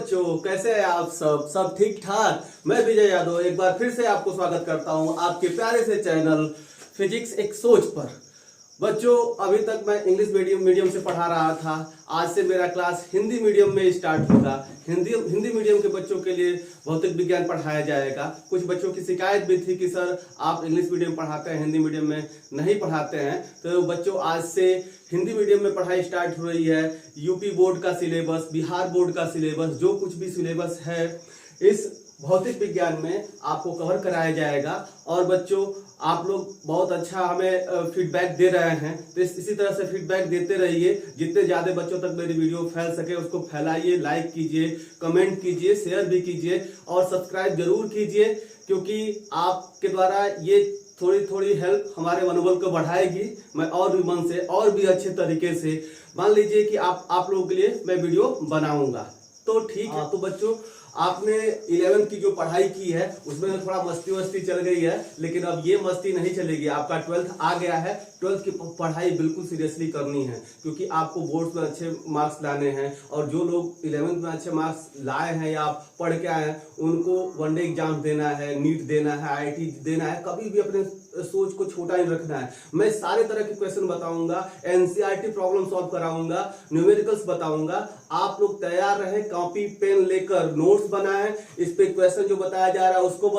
बच्चों, कैसे हैं आप सब ठीक ठाक। मैं विजय यादव एक बार फिर से आपको स्वागत करता हूं आपके प्यारे से चैनल फिजिक्स एक सोच पर। बच्चों, अभी तक मैं इंग्लिश मीडियम से पढ़ा रहा था। आज से मेरा क्लास हिंदी मीडियम में स्टार्ट होगा। हिंदी मीडियम के बच्चों के लिए भौतिक विज्ञान पढ़ाया जाएगा। कुछ बच्चों की शिकायत भी थी कि सर आप इंग्लिश मीडियम पढ़ाते हैं, हिंदी मीडियम में नहीं पढ़ाते हैं। तो बच्चों, आज से हिंदी मीडियम में पढ़ाई स्टार्ट हो रही है। यूपी बोर्ड का सिलेबस, बिहार बोर्ड का सिलेबस, जो कुछ भी सिलेबस है इस भौतिक विज्ञान में आपको कवर कराया जाएगा। और बच्चों, आप लोग बहुत अच्छा हमें फीडबैक दे रहे हैं, तो इसी तरह से फीडबैक देते रहिए। जितने ज्यादा बच्चों तक मेरी वीडियो फैल सके उसको फैलाइए, लाइक कीजिए, कमेंट कीजिए, शेयर भी कीजिए और सब्सक्राइब जरूर कीजिए, क्योंकि आपके द्वारा ये थोड़ी हेल्प हमारे मनोबल को बढ़ाएगी। मैं और भी मन से और भी अच्छे तरीके से मान लीजिए कि आप लोगों के लिए मैं वीडियो बनाऊंगा। तो ठीक है। तो बच्चों, आपने 11th की जो पढ़ाई की है उसमें थोड़ा मस्ती वस्ती चल गई है, लेकिन अब ये मस्ती नहीं चलेगी। आपका 12th आ गया है। 12th की पढ़ाई बिल्कुल सीरियसली करनी है, क्योंकि आपको बोर्ड में अच्छे मार्क्स लाने हैं। और जो लोग 11th में अच्छे मार्क्स लाए हैं या पढ़ के आए हैं, उनको वनडे एग्जाम देना है, नीट देना है, IIT देना है। कभी भी अपने सोच को छोटा नहीं रखना है। मैं सारे तरह के क्वेश्चन बताऊंगा, NCERT प्रॉब्लम सॉल्व कराऊंगा, न्यूमेरिकल्स बताऊंगा। आप लोग तैयार रहे, कॉपी पेन लेकर नोट्स बनाएं, इस पे क्वेश्चन जो बताया जा रहा है उसको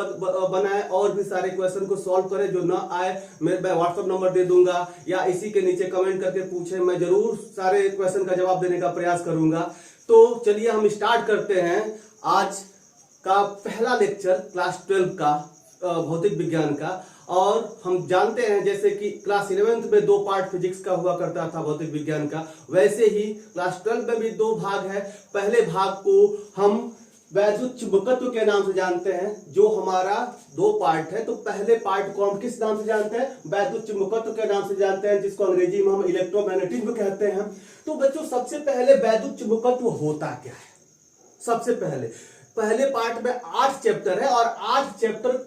बनाएं, और भी सारे क्वेश्चन को सॉल्व करें। जो ना आए मैं व्हाट्सएप नंबर दे दूंगा या इसी के नीचे कमेंट करके पूछें, मैं जरूर सारे क्वेश्चन का जवाब देने का प्रयास करूंगा। तो चलिए हम स्टार्ट करते हैं आज का पहला लेक्चर क्लास 12 का भौतिक विज्ञान का। और हम जानते हैं जैसे कि क्लास 11th में 2 पार्ट फिजिक्स का हुआ करता था भौतिक विज्ञान का, वैसे ही क्लास 12 में भी 2 भाग है। पहले भाग को हम वैद्युत चुंबकत्व के नाम से जानते हैं, जो हमारा 2 पार्ट है। तो पहले पार्ट को हम किस नाम से जानते हैं? वैद्युत चुंबकत्व के नाम से जानते हैं, जिसको अंग्रेजी में हम इलेक्ट्रोमैग्नेटिज्म कहते हैं। तो बच्चों, सबसे पहले वैद्युत चुंबकत्व होता क्या है? सबसे पहले पार्ट में 8 चैप्टर है और 8 चैप्टर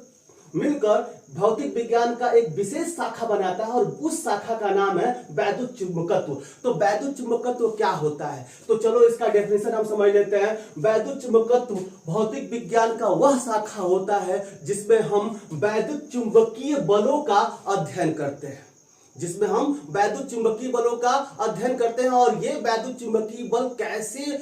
मिलकर भौतिक विज्ञान का एक विशेष शाखा बनाता है, और उस शाखा का नाम है वैद्युत चुंबकत्व। तो वैद्युत चुंबकत्व क्या होता है? तो चलो इसका डेफिनेशन हम समझ लेते हैं। वैद्युत चुंबकत्व भौतिक विज्ञान का वह शाखा होता है जिसमें हम वैद्युत चुंबकीय बलों का अध्ययन करते हैं, जिसमें हम वैद्युत चुंबकीय बलों का अध्ययन करते हैं। और ये वैद्युत चुंबकीय बल कैसे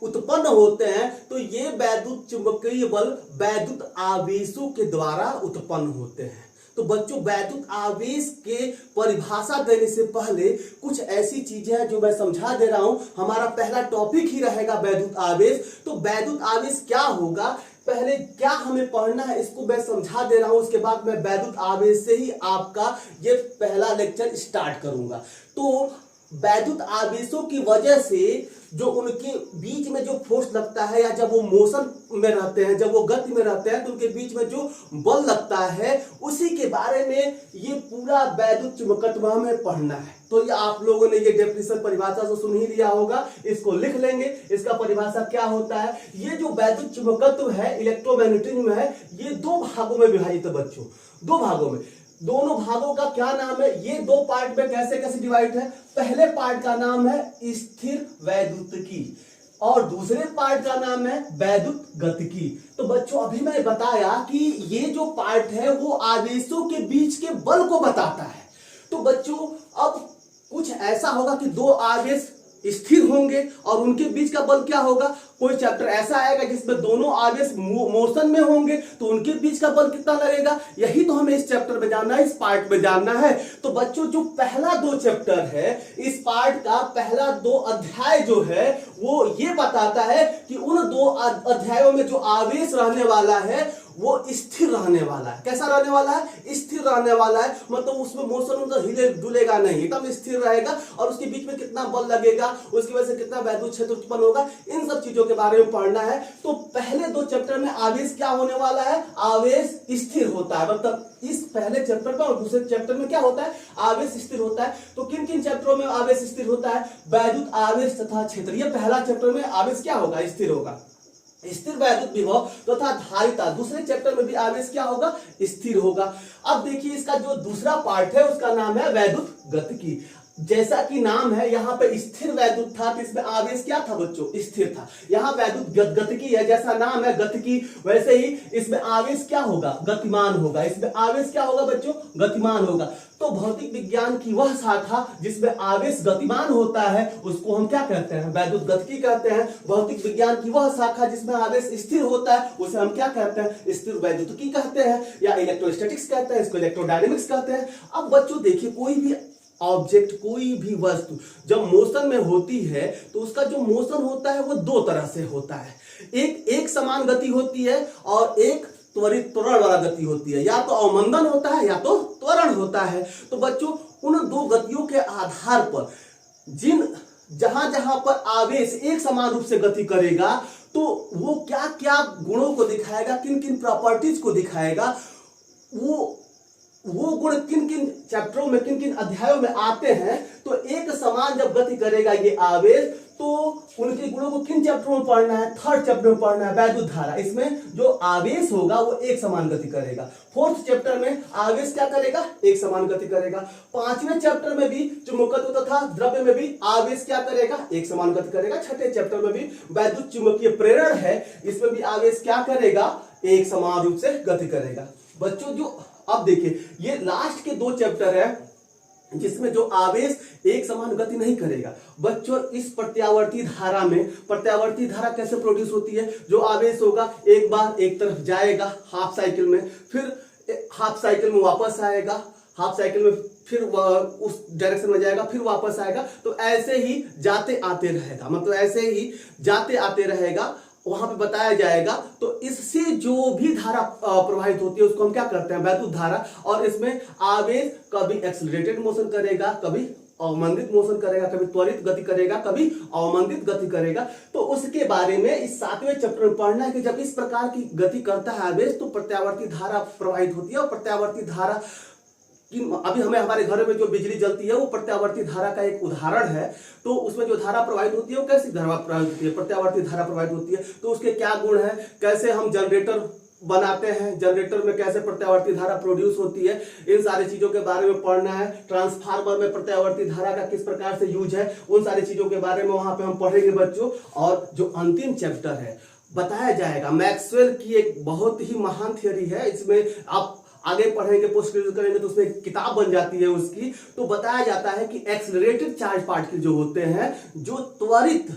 उत्पन्न होते हैं? तो ये वैद्युत चुंबकीय बल वैद्युत आवेशों के द्वारा उत्पन्न होते हैं। तो बच्चों, वैद्युत आवेश के परिभाषा देने से पहले कुछ ऐसी चीजें हैं जो मैं समझा दे रहा हूं। हमारा पहला टॉपिक ही रहेगा वैद्युत आवेश। तो वैद्युत आवेश क्या होगा, पहले क्या हमें पढ़ना है, इसको मैं समझा दे रहा हूं। उसके बाद मैं वैद्युत आवेश से ही आपका ये पहला लेक्चर स्टार्ट करूंगा। तो वैद्युत आवेशों की वजह से जो उनके बीच में जो फोर्स लगता है, या जब वो मोशन में रहते हैं, जब वो गति में रहते हैं, तो उनके बीच में जो बल लगता है, उसी के बारे में ये पूरा वैद्युत चुंबकत्व हमें पढ़ना है। तो ये आप लोगों ने ये डेफिनेशन परिभाषा से सुन ही लिया होगा, इसको लिख लेंगे। इसका परिभाषा क्या होता है? ये जो वैद्युत चुंबकत्व है, इलेक्ट्रोमैग्नेटिज्म है, ये 2 भागों में विभाजित है बच्चों, 2 भागों में। दोनों भागों का क्या नाम है? ये 2 पार्ट में कैसे डिवाइड है? पहले पार्ट का नाम है स्थिर वैद्युतिकी और दूसरे पार्ट का नाम है वैद्युत गतिकी। तो बच्चों, अभी मैंने बताया कि ये जो पार्ट है वो आवेशों के बीच के बल को बताता है। तो बच्चों, अब कुछ ऐसा होगा कि 2 आवेश स्थिर होंगे और उनके बीच का बल क्या होगा? कोई चैप्टर ऐसा आएगा जिसमें दोनों आवेश मोशन में होंगे, तो उनके बीच का बल कितना लगेगा? यही तो हमें इस चैप्टर में जानना है, इस पार्ट में जानना है। तो बच्चों, जो पहला 2 चैप्टर है, इस पार्ट का पहला 2 अध्याय जो है वो ये बताता है कि उन 2 अध्यायों में जो आवेश रहने वाला है वो स्थिर रहने वाला है। कैसा रहने वाला है? स्थिर रहने वाला है। मतलब उसमें मोशन हिले डुलेगा नहीं, एकदम स्थिर रहेगा। और उसके बीच में कितना बल लगेगा, उसकी वजह से कितना वैद्युत क्षेत्र उत्पन्न होगा, इन सब चीजों के बारे में पढ़ना है। तो पहले 2 चैप्टर में आवेश क्या होने वाला है? आवेश स्थिर होता है। मतलब इस पहले चैप्टर में और दूसरे चैप्टर में क्या होता है? आवेश स्थिर होता है। तो किन किन चैप्टरों में आवेश स्थिर होता है? वैद्युत आवेश तथा क्षेत्र। ये पहला चैप्टर में आवेश क्या होगा? स्थिर होगा। स्थिर वैद्युत विभव तथा धारिता। दूसरे चैप्टर में भी आवेश क्या होगा? स्थिर होगा। अब देखिए, इसका जो दूसरा पार्ट है उसका नाम है वैद्युत गतिकी। जैसा कि नाम है, यहाँ पे स्थिर वैद्युत था, तो इसमें आवेश क्या था बच्चों, स्थिर था। यहाँ वैद्युत गतिकी है, जैसा नाम है गतिकी, वैसे ही इसमें आवेश क्या होगा, गतिमान होगा। इसमें आवेश क्या होगा बच्चों, गतिमान होगा। तो भौतिक विज्ञान की वह शाखा जिसमें आवेश गतिमान होता है उसको हम क्या कहते हैं, वैद्युत गतिकी कहते हैं। भौतिक विज्ञान की वह शाखा जिसमें आवेश स्थिर होता है उसे हम क्या कहते हैं, स्थिर वैद्युतिकी कहते हैं, या इलेक्ट्रोस्टैटिक्स कहते हैं, इसको इलेक्ट्रोडायनेमिक्स कहते हैं। अब बच्चों देखिए, कोई भी ऑब्जेक्ट, कोई भी वस्तु जब मोशन में होती है तो उसका जो मोशन होता है वो दो तरह से होता है। एक समान गति होती है और एक त्वरित त्वरण वाला गति होती है। या तो अवमंदन होता है या तो त्वरण होता है। तो बच्चों उन दो गतियों के आधार पर जहां जहां पर आवेश एक समान रूप से गति करेगा तो वो क्या क्या गुणों को दिखाएगा, किन किन प्रॉपर्टीज को दिखाएगा, वो गुण किन किन चैप्टरों में, किन किन अध्यायों में आते हैं। तो एक समान जब गति करेगा ये आवेश, तो उनके गुणों को किन चैप्टरों में पढ़ना है, थर्ड चैप्टर में पढ़ना है, वैद्युत धारा। इसमें जो आवेश होगा वो एक समान गति करेगा। फोर्थ चैप्टर में आवेश क्या करेगा, एक समान गति करेगा। पांचवें चैप्टर में भी चुंबकत्व तथा द्रव्य में भी आवेश क्या करेगा, एक समान गति करेगा। छठे चैप्टर में भी वैद्युत चुंबकीय प्रेरण है, इसमें भी आवेश क्या करेगा, एक समान रूप से गति करेगा। बच्चों जो अब देखिए, ये लास्ट के दो चैप्टर है जिसमें जो आवेश एक समान गति नहीं करेगा। बच्चों इस प्रत्यावर्ती धारा में, प्रत्यावर्ती धारा कैसे प्रोड्यूस होती है, जो आवेश होगा एक बार एक तरफ जाएगा हाफ साइकिल में, फिर हाफ साइकिल में वापस आएगा, हाफ साइकिल में फिर उस डायरेक्शन में जाएगा, फिर वापस आएगा। तो ऐसे ही जाते आते रहेगा, मतलब ऐसे ही जाते आते रहेगा, वहां पे बताया जाएगा। तो इससे जो भी धारा प्रवाहित होती है उसको हम क्या करते हैं, वैद्युत धारा। और इसमें आवेश कभी एक्सीलरेटेड मोशन करेगा, कभी अवमंदित मोशन करेगा, कभी त्वरित गति करेगा, कभी अवमंदित गति करेगा। तो उसके बारे में इस 7वें चैप्टर में पढ़ना है कि जब इस प्रकार की गति करता है आवेश तो प्रत्यावर्ती धारा प्रवाहित होती है। और प्रत्यावर्ती धारा अभी हमें हमारे घर में जो बिजली जलती है वो प्रत्यावर्ती धारा का एक उदाहरण है। तो उसमें जो धारा प्रवाहित होती है वो कैसी धारा प्रवाहित होती है, प्रत्यावर्ती धारा प्रवाहित होती है। तो उसके क्या गुण है, कैसे हम जनरेटर बनाते हैं, जनरेटर में कैसे प्रत्यावर्ती धारा प्रोड्यूस होती है, इन सारी चीजों के बारे में पढ़ना है। ट्रांसफार्मर में प्रत्यावर्ती धारा का किस प्रकार से यूज है, उन सारी चीजों के बारे में वहां पे हम पढ़ेंगे बच्चों। और जो अंतिम चैप्टर है बताया जाएगा, मैक्सवेल की एक बहुत ही महान थियरी है, इसमें आप आगे पढ़ेंगे, पोस्ट ग्रेजुएट करेंगे तो उसमें किताब बन जाती है उसकी। तो बताया जाता है कि एक्सेलरेटेड चार्ज पार्टिकल जो होते हैं, जो त्वरित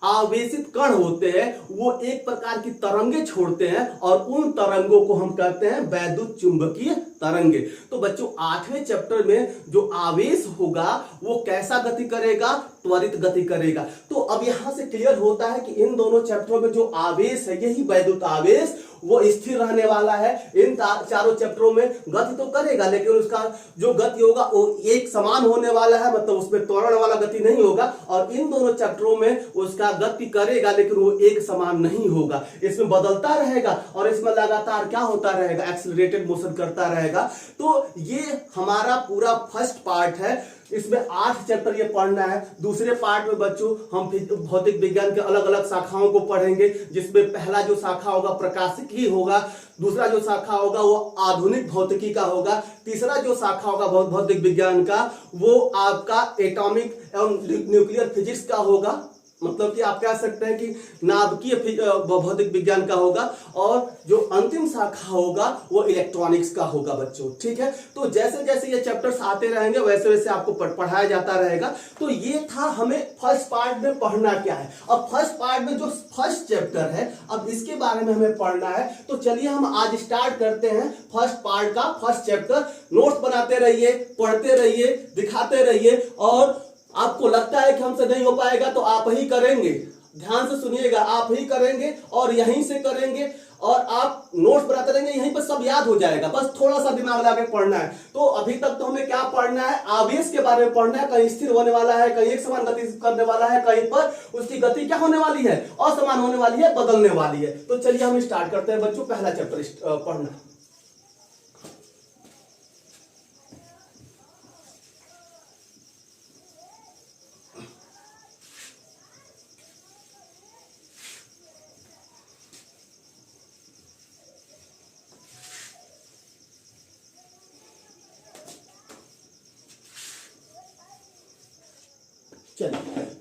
आवेशित कण होते हैं, वो एक प्रकार की तरंगे छोड़ते हैं और उन तरंगों को हम कहते हैं वैद्युत चुंबकीय तरंगे। तो बच्चों 8वें चैप्टर में जो आवेश होगा वो कैसा गति करेगा, त्वरित गति करेगा। तो अब यहां से क्लियर होता है कि इन दोनों चैप्टरों में जो आवेश है, यही वैद्युत आवेश, वो स्थिर रहने वाला है। इन चारों चैप्टरों में गति तो करेगा लेकिन उसका जो गति होगा वो एक समान होने वाला है, मतलब उसमें त्वरण वाला गति नहीं होगा। और इन दोनों चैप्टरों में उसका गति करेगा लेकिन वो एक समान नहीं होगा, इसमें बदलता रहेगा और इसमें लगातार क्या होता रहेगा, एक्सीलरेटेड मोशन करता रहेगा। तो ये हमारा पूरा फर्स्ट पार्ट है, इसमें 8 चैप्टर ये पढ़ना है। दूसरे पार्ट में बच्चों हम भौतिक विज्ञान के अलग अलग शाखाओं को पढ़ेंगे, जिसमें पहला जो शाखा होगा प्रकाशिकी होगा, दूसरा जो शाखा होगा वो आधुनिक भौतिकी का होगा, तीसरा जो शाखा होगा भौतिक विज्ञान का वो आपका एटॉमिक एवं न्यूक्लियर फिजिक्स का होगा, मतलब कि आप कह सकते हैं कि नाभिकीय भौतिक विज्ञान का होगा। और जो अंतिम शाखा होगा वो इलेक्ट्रॉनिक्स का होगा बच्चों, ठीक है। तो जैसे जैसे ये चैप्टर्स आते रहेंगे वैसे वैसे आपको पढ़ाया जाता रहेगा। तो ये था हमें फर्स्ट पार्ट में पढ़ना क्या है। अब फर्स्ट पार्ट में जो फर्स्ट चैप्टर है, अब इसके बारे में हमें पढ़ना है। तो चलिए हम आज स्टार्ट करते हैं फर्स्ट पार्ट का फर्स्ट चैप्टर। नोट्स बनाते रहिए, पढ़ते रहिए, दिखाते रहिए। और आपको लगता है कि हमसे नहीं हो पाएगा तो आप ही करेंगे, ध्यान से सुनिएगा, आप ही करेंगे और यहीं से करेंगे और आप नोट्स बनाते रहेंगे, यहीं पर सब याद हो जाएगा। बस थोड़ा सा दिमाग लगा के पढ़ना है। तो अभी तक तो हमें क्या पढ़ना है, आवेश के बारे में पढ़ना है। कहीं स्थिर होने वाला है, कहीं एक समान गति करने वाला है, कहीं पर उसकी गति क्या होने वाली है, असमान होने वाली है, बदलने वाली है। तो चलिए हम स्टार्ट करते हैं बच्चों, पहला चैप्टर पढ़ना।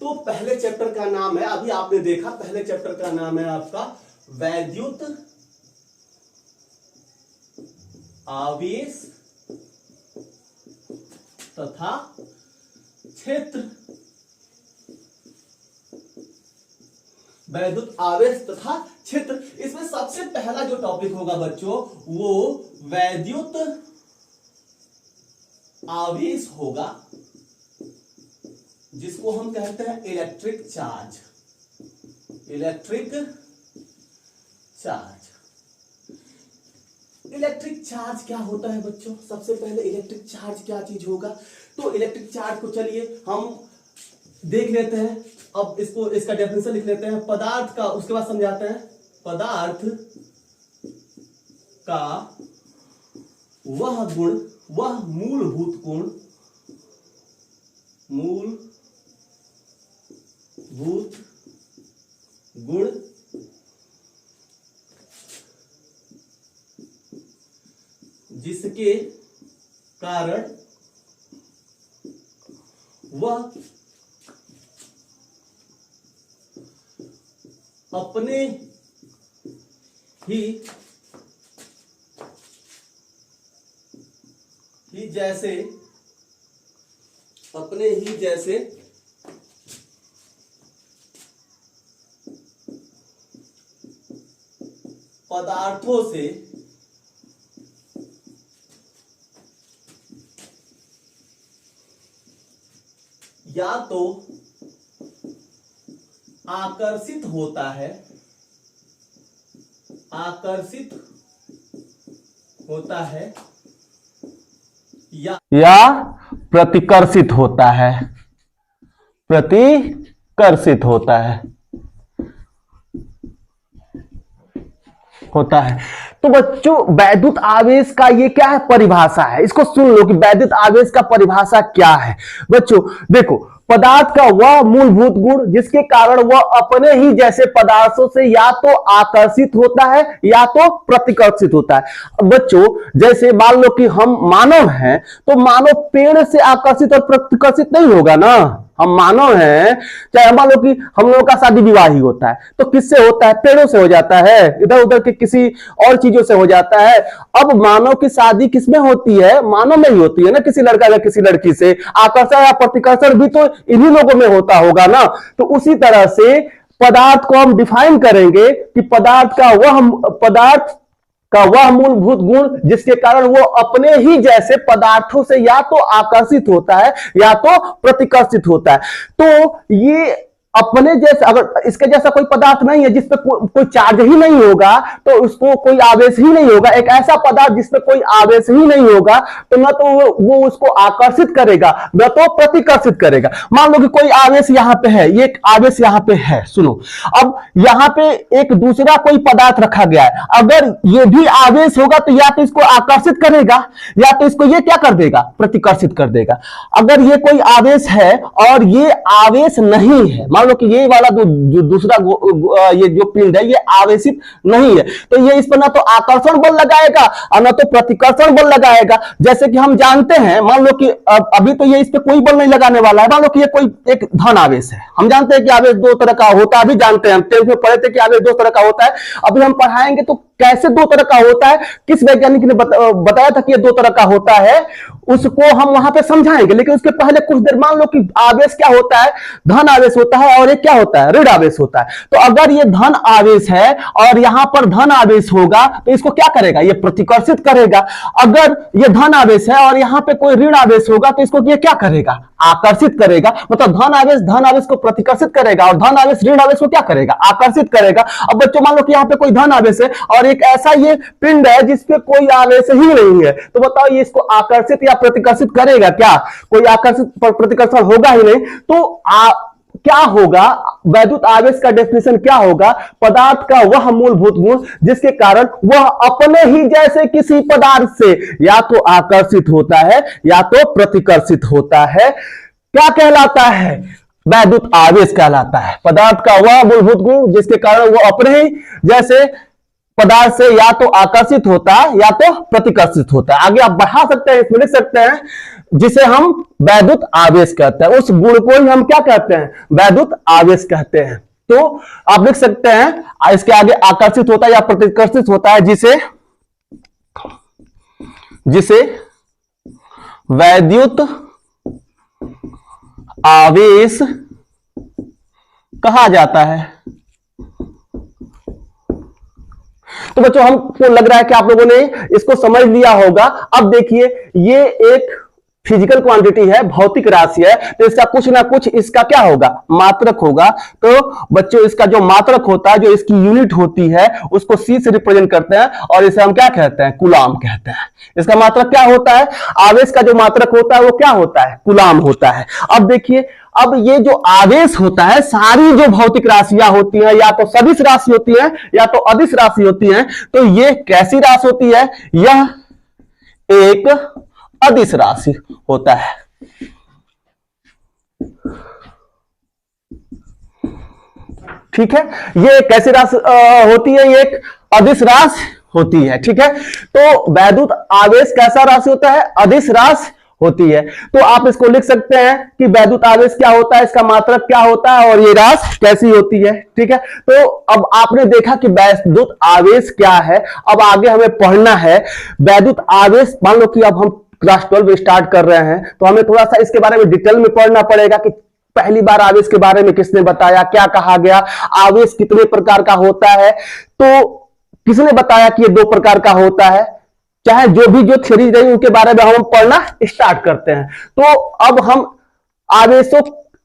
तो पहले चैप्टर का नाम है, अभी आपने देखा, पहले चैप्टर का नाम है आपका वैद्युत आवेश तथा क्षेत्र। वैद्युत आवेश तथा क्षेत्र, इसमें सबसे पहला जो टॉपिक होगा बच्चों वो वैद्युत आवेश होगा, जिसको हम कहते हैं electric charge. Electric charge, electric charge क्या होता है बच्चों? सबसे पहले इलेक्ट्रिक चार्ज क्या चीज होगा? तो इलेक्ट्रिक चार्ज को चलिए हम देख लेते हैं। अब इसको, इसका डेफिनेशन लिख लेते हैं पदार्थ का, उसके बाद समझाते हैं। पदार्थ का वह गुण, वह मूलभूत गुण, मूलभूत गुण जिसके कारण वह अपने ही जैसे पदार्थों से या तो आकर्षित होता है, या प्रतिकर्षित होता है, प्रतिकर्षित होता है। तो बच्चों वैद्युत आवेश का ये क्या है, परिभाषा है। इसको सुन लो कि वैद्युत आवेश का परिभाषा क्या है। बच्चों देखो, पदार्थ का वह मूलभूत गुण जिसके कारण वह अपने ही जैसे पदार्थों से या तो आकर्षित होता है या तो प्रतिकर्षित होता है। अब बच्चों जैसे मान लो कि हम मानव हैं, तो मानव पेड़ से आकर्षित और प्रतिकर्षित नहीं होगा ना। हम मानव हैं, चाहे मान लो कि हम लोगों का शादी विवाह ही होता है, तो किससे होता है? पेड़ों से हो जाता है, इधर उधर के किसी और चीजों से हो जाता है। अब मानव की शादी किसमें होती है? मानव में ही होती है ना, किसी लड़का या किसी लड़की से। आकर्षण या प्रतिकर्षण भी तो इन्हीं लोगों में होता होगा ना। तो उसी तरह से पदार्थ को हम डिफाइन करेंगे कि पदार्थ का वह मूलभूत गुण जिसके कारण वो अपने ही जैसे पदार्थों से या तो आकर्षित होता है या तो प्रतिकर्षित होता है। तो ये अपने जैसे, अगर इसके जैसा कोई पदार्थ नहीं है जिसपे कोई चार्ज ही नहीं होगा, तो उसको कोई आवेश ही नहीं होगा। एक ऐसा पदार्थ जिसपे कोई आवेश ही नहीं होगा, तो न तो वो उसको आकर्षित करेगा न तो प्रतिकर्षित करेगा। मान लो कि कोई आवेश यहां पे है, ये एक आवेश यहां पे है, सुनो। अब यहां पे एक दूसरा कोई पदार्थ रखा गया है, अगर ये भी आवेश होगा तो या तो इसको आकर्षित करेगा या तो इसको ये क्या कर देगा? प्रतिकर्षित कर देगा। अगर ये कोई आवेश है और ये आवेश नहीं है, मान लो कि ये वाला जो दूसरा ये जो पिंड है ये आवेशित नहीं है, तो ये इस पर ना तो आकर्षण बल लगाएगा और ना तो प्रतिकर्षण बल लगाएगा। जैसे कि हम जानते हैं, मान लो कि अभी तो ये इस पे कोई बल नहीं लगाने वाला है। मान लो कि ये कोई एक धन आवेश है, हम जानते हैं कि आवेश दो तरह का होता है, अभी जानते हैं, हम 10th में पढ़े थे कि आवेश दो तरह का होता है। अभी हम पढ़ाएंगे तो कैसे दो तरह का होता है, किस वैज्ञानिक ने बताया था कि ये दो तरह का होता है, उसको हम वहां पे समझाएंगे। लेकिन उसके पहले कुछ देर मान लो कि आवेश क्या होता है? धन आवेश होता है और एक क्या होता है? ऋण आवेश होता है। तो अगर ये धन आवेश है और यहां पर धन आवेश होगा तो इसको क्या करेगा? ये प्रतिकर्षित करेगा। अगर ये धन आवेश है और यहां पे कोई ऋण आवेश होगा तो इसको ये क्या करेगा? आकर्षित करेगा। मतलब धन आवेश को प्रतिकर्षित करेगा और धन आवेश ऋण आवेश को क्या करेगा? आकर्षित करेगा। अब बच्चों मान लो कि यहाँ पे कोई धन आवेश है और एक ऐसा ये पिंड है जिसपे कोई आवेश ही नहीं है, तो बताओ ये इसको आकर्षित या प्रतिकर्षित करेगा क्या? कोई आकर्षित प्रतिकर्षण होगा ही नहीं। तो क्या होगा? वैद्युत आवेश का डेफिनेशन क्या होगा? पदार्थ का वह मूलभूत गुण जिसके कारण वह अपने ही जैसे किसी पदार्थ से या तो आकर्षित होता है या तो प्रतिकर्षित होता है। क्या कहलाता है? वैद्युत आवेश कहलाता है। पदार्थ का वह मूलभूत गुण जिसके कारण वह अपने ही जैसे पदार्थ से या तो आकर्षित होता है या तो प्रतिकर्षित होता है। आगे आप बढ़ा सकते हैं, इसमें लिख सकते हैं जिसे हम वैद्युत आवेश कहते हैं, उस गुण को ही हम क्या कहते हैं, वैद्युत आवेश कहते हैं। तो आप लिख सकते हैं इसके आगे आकर्षित होता है या प्रतिकर्षित होता है, जिसे वैद्युत आवेश कहा जाता है। तो बच्चों हमको लग रहा है कि आप लोगों ने इसको समझ लिया होगा। अब देखिए ये एक फिजिकल क्वांटिटी है, भौतिक राशि है, तो इसका कुछ ना कुछ इसका क्या होगा, मात्रक होगा। तो बच्चों इसका जो मात्रक होता है, जो इसकी यूनिट होती है, उसको C से रिप्रेजेंट करते हैं और इसे हम क्या कहते हैं, कूलाम कहते हैं। इसका मात्रक क्या होता है, आवेश का जो मात्रक होता है वो क्या होता है, कूलाम होता है। अब देखिए, अब ये जो आवेश होता है, सारी जो भौतिक राशियां होती हैं या तो सदिश राशि होती है या तो अदिश राशि होती है, तो ये कैसी राशि होती है, यह एक अदिश राशि होता है। ठीक है, ये कैसी राशि होती है, ये एक अदिश राशि होती है। ठीक है, तो वैद्युत आवेश कैसा राशि होता है, अदिश राशि होती है। तो आप इसको लिख सकते हैं कि वैद्युत आवेश क्या होता है, इसका मात्रक क्या होता है और ये राशि कैसी होती है। ठीक है, तो अब आपने देखा कि वैद्युत आवेश क्या है। अब आगे हमें पढ़ना है वैद्युत आवेश। मान लो कि अब हम क्लास 12 स्टार्ट कर रहे हैं, तो हमें थोड़ा सा इसके बारे में डिटेल में पढ़ना पड़ेगा कि पहली बार आवेश के बारे में किसने बताया, क्या कहा गया, आवेश कितने प्रकार का होता है। तो किसने बताया कि ये 2 प्रकार का होता है, चाहे जो भी जो थ्योरी रही उनके बारे में हम पढ़ना स्टार्ट करते हैं। तो अब हम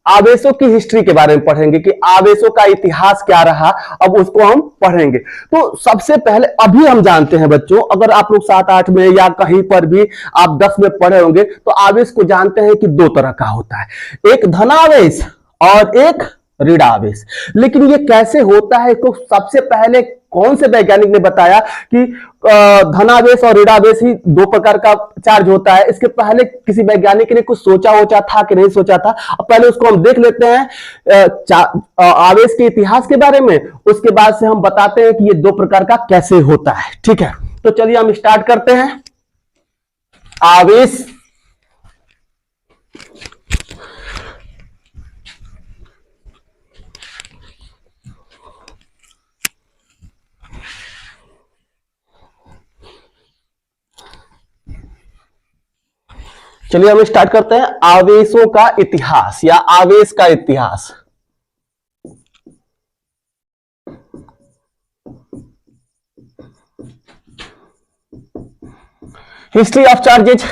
आवेशों की हिस्ट्री के बारे में पढ़ेंगे कि आवेशों का इतिहास क्या रहा, अब उसको हम पढ़ेंगे। तो सबसे पहले अभी हम जानते हैं बच्चों, अगर आप लोग 7-8 में या कहीं पर भी आप 10 में पढ़े होंगे, तो आवेश को जानते हैं कि 2 तरह का होता है, एक धनावेश और एक ऋणावेश। लेकिन ये कैसे होता है, तो सबसे पहले कौन से वैज्ञानिक ने बताया कि धनावेश और ऋणावेश ही 2 प्रकार का चार्ज होता है। इसके पहले किसी वैज्ञानिक ने कुछ सोचा था कि नहीं सोचा था, अब पहले उसको हम देख लेते हैं आवेश के इतिहास के बारे में, उसके बाद से हम बताते हैं कि ये 2 प्रकार का कैसे होता है। ठीक है, तो चलिए हम स्टार्ट करते हैं। आवेश चलिए हम स्टार्ट करते हैं आवेशों का इतिहास या आवेश का इतिहास। History of charges.